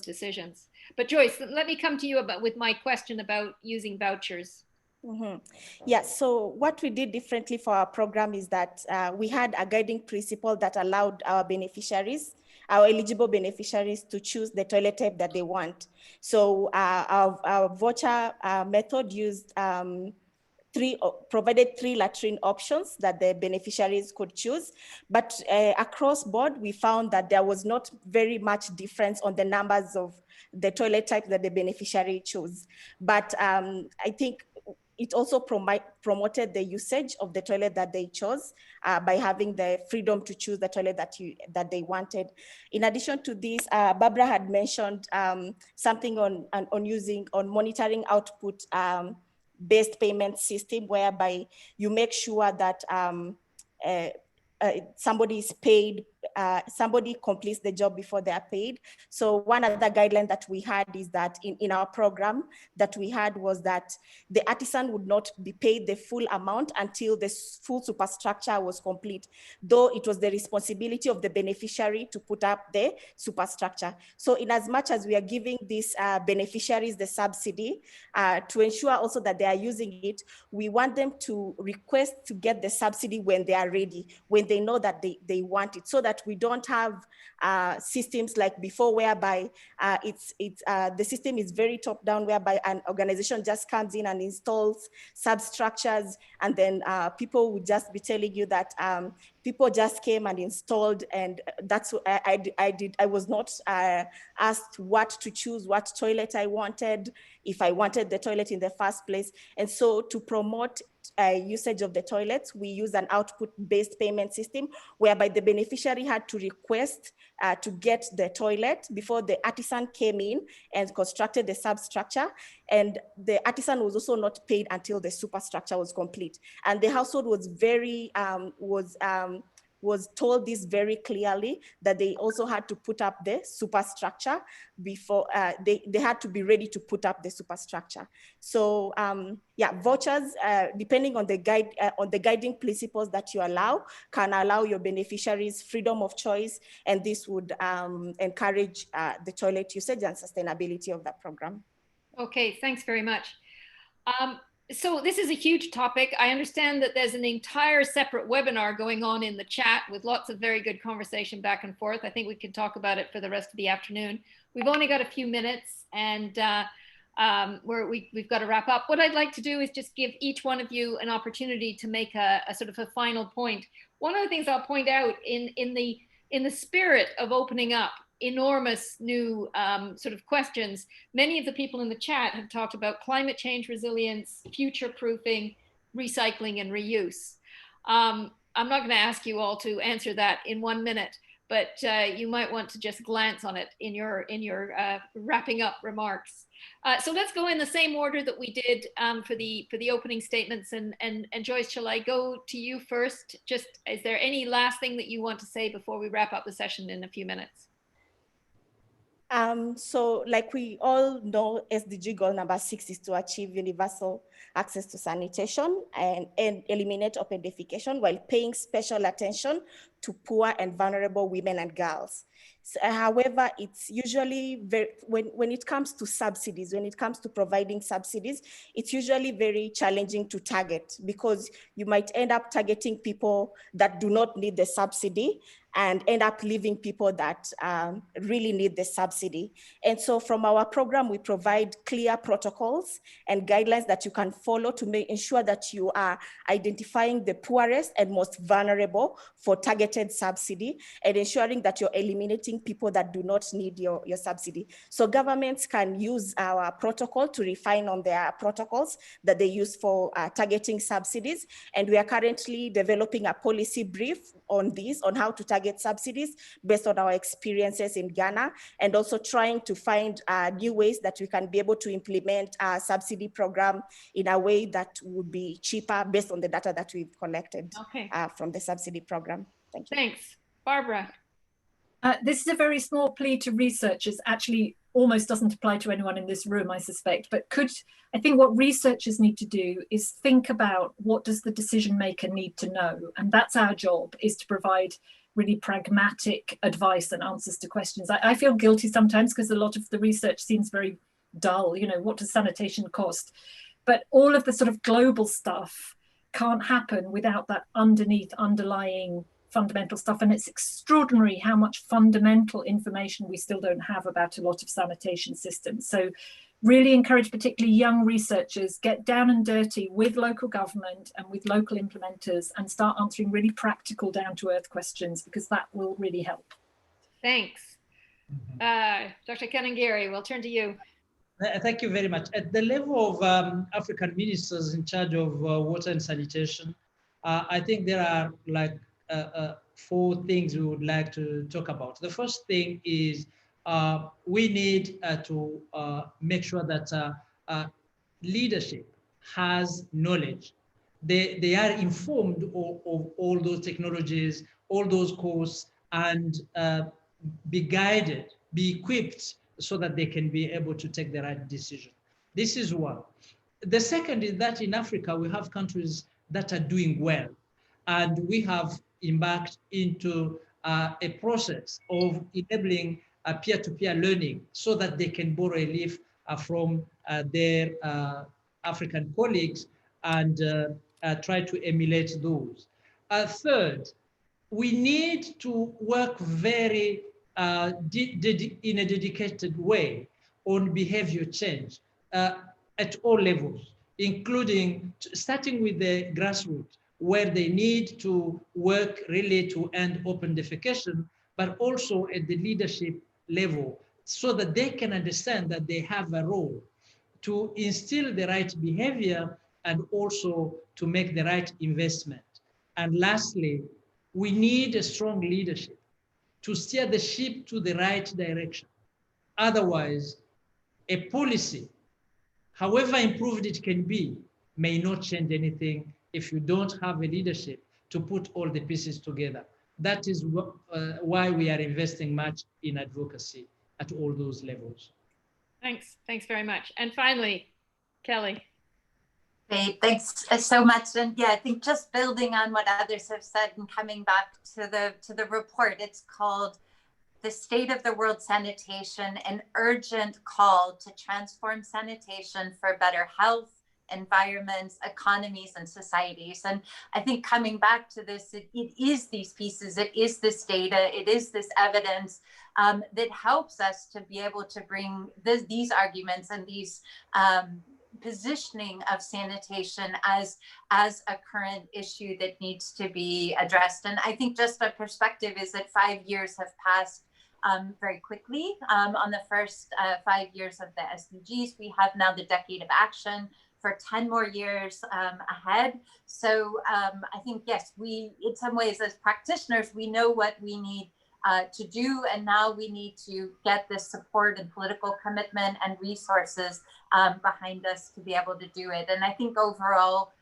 decisions. But Joyce, let me come to you with my question about using vouchers. Mm-hmm. Yeah, so what we did differently for our program is that we had a guiding principle that allowed our beneficiaries, our eligible beneficiaries, to choose the toilet type that they want. So our voucher method used provided 3 latrine options that the beneficiaries could choose. But across board, we found that there was not very much difference on the numbers of the toilet type that the beneficiary chose. But I think it also promoted the usage of the toilet that they chose by having the freedom to choose the toilet that they wanted. In addition to this, Barbara had mentioned something on monitoring output based payment system, whereby you make sure that somebody is paid, somebody completes the job before they are paid. So one other guideline that we had is that in our program that we had was that the artisan would not be paid the full amount until the full superstructure was complete, though it was the responsibility of the beneficiary to put up the superstructure. So in as much as we are giving these beneficiaries the subsidy to ensure also that they are using it, we want them to request to get the subsidy when they are ready, when they know that they want it, so that we don't have systems like before, whereby the system is very top down, whereby an organization just comes in and installs substructures, and then people would just be telling you that people just came and installed, and that's what I did. I was not asked what to choose, what toilet I wanted, if I wanted the toilet in the first place. And so to promote usage of the toilets, we use an output-based payment system, whereby the beneficiary had to request to get the toilet before the artisan came in and constructed the substructure. And the artisan was also not paid until the superstructure was complete. And the household was was told this very clearly, that they also had to put up the superstructure before they had to be ready to put up the superstructure. So yeah, vouchers, depending on the guiding principles that you allow, can allow your beneficiaries freedom of choice, and this would encourage the toilet usage and sustainability of that program. Okay, thanks very much. So this is a huge topic. I understand that there's an entire separate webinar going on in the chat with lots of very good conversation back and forth. I think we could talk about it for the rest of the afternoon. We've only got a few minutes, and we've got to wrap up. What I'd like to do is just give each one of you an opportunity to make a sort of a final point. One of the things I'll point out in the spirit of opening up enormous new sort of questions, many of the people in the chat have talked about climate change resilience, future proofing, recycling, and reuse. I'm not going to ask you all to answer that in 1 minute, but you might want to just glance on it in your wrapping up remarks. So let's go in the same order that we did for the opening statements. And Joyce, shall I go to you first? Just, is there any last thing that you want to say before we wrap up the session in a few minutes? So like we all know, SDG goal number 6 is to achieve universal access to sanitation and eliminate open defecation, while paying special attention to poor and vulnerable women and girls. So, however, it's usually when it comes to subsidies, when it comes to providing subsidies, it's usually very challenging to target, because you might end up targeting people that do not need the subsidy and end up leaving people that really need the subsidy. And so from our program, we provide clear protocols and guidelines that you can follow to ensure that you are identifying the poorest and most vulnerable for targeted subsidy, and ensuring that you're eliminating people that do not need your subsidy. So governments can use our protocol to refine on their protocols that they use for targeting subsidies. And we are currently developing a policy brief on this, on how to target subsidies based on our experiences in Ghana, and also trying to find new ways that we can be able to implement a subsidy program in a way that would be cheaper based on the data that we've collected from the subsidy program. Thank you. Thanks. Barbara. This is a very small plea to researchers, actually almost doesn't apply to anyone in this room, I suspect, but I think what researchers need to do is think about, what does the decision maker need to know? And that's our job, is to provide really pragmatic advice and answers to questions. I feel guilty sometimes because a lot of the research seems very dull. You know, what does sanitation cost? But all of the sort of global stuff can't happen without that underlying fundamental stuff. And it's extraordinary how much fundamental information we still don't have about a lot of sanitation systems. So really encourage particularly young researchers, get down and dirty with local government and with local implementers and start answering really practical, down-to-earth questions, because that will really help. Thanks. Dr. Kanangire, we'll turn to you. Thank you very much. At the level of African ministers in charge of water and sanitation, I think there are like 4 things we would like to talk about. The first thing is we need to make sure that leadership has knowledge. They are informed of all those technologies, all those courses, and be guided, be equipped so that they can be able to take the right decision. This is one. The second is that in Africa, we have countries that are doing well, and we have embarked into a process of enabling peer-to-peer learning so that they can borrow a leaf from their African colleagues and try to emulate those. Third, we need to work very in a dedicated way on behavior change at all levels, including starting with the grassroots, where they need to work really to end open defecation, but also at the leadership level, so that they can understand that they have a role to instill the right behavior and also to make the right investment. And lastly, we need a strong leadership to steer the ship to the right direction. Otherwise, a policy, however improved it can be, may not change anything if you don't have a leadership to put all the pieces together. That is why we are investing much in advocacy at all those levels. Thanks very much. And finally, Kelly. Great, thanks so much. And yeah, I think just building on what others have said and coming back to the report, it's called The State of the World Sanitation, an urgent call to transform sanitation for better health, environments, economies, and societies. And I think coming back to this, it is these pieces, it is this data, it is this evidence that helps us to be able to bring these arguments and these positioning of sanitation as a current issue that needs to be addressed. And I think just a perspective is that 5 years have passed very quickly. On the first 5 years of the SDGs, we have now the Decade of Action for 10 more years ahead. So I think, yes, we, in some ways as practitioners, we know what we need to do, and now we need to get this support and political commitment and resources behind us to be able to do it. And I think overall,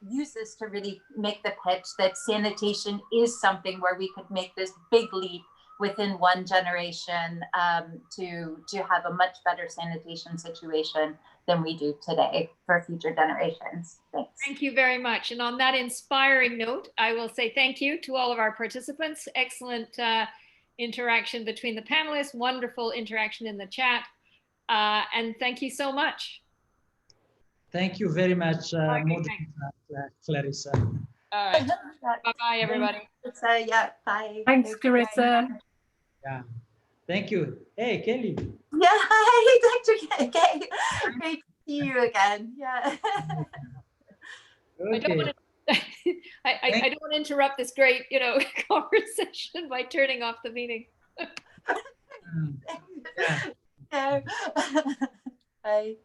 use this to really make the pitch that sanitation is something where we could make this big leap within one generation to have a much better sanitation situation than we do today for future generations. Thanks. Thank you very much. And on that inspiring note, I will say thank you to all of our participants. Excellent interaction between the panelists, wonderful interaction in the chat. And thank you so much. Thank you very much, Clarissa. All right. Bye-bye, everybody. Yeah, bye. Thanks, Clarissa. Yeah, thank you. Hey, Kelly. Yeah, hi, Dr. K. Great to see you again. Yeah. Okay. I don't want to interrupt this great, conversation by turning off the meeting. Yeah. Bye.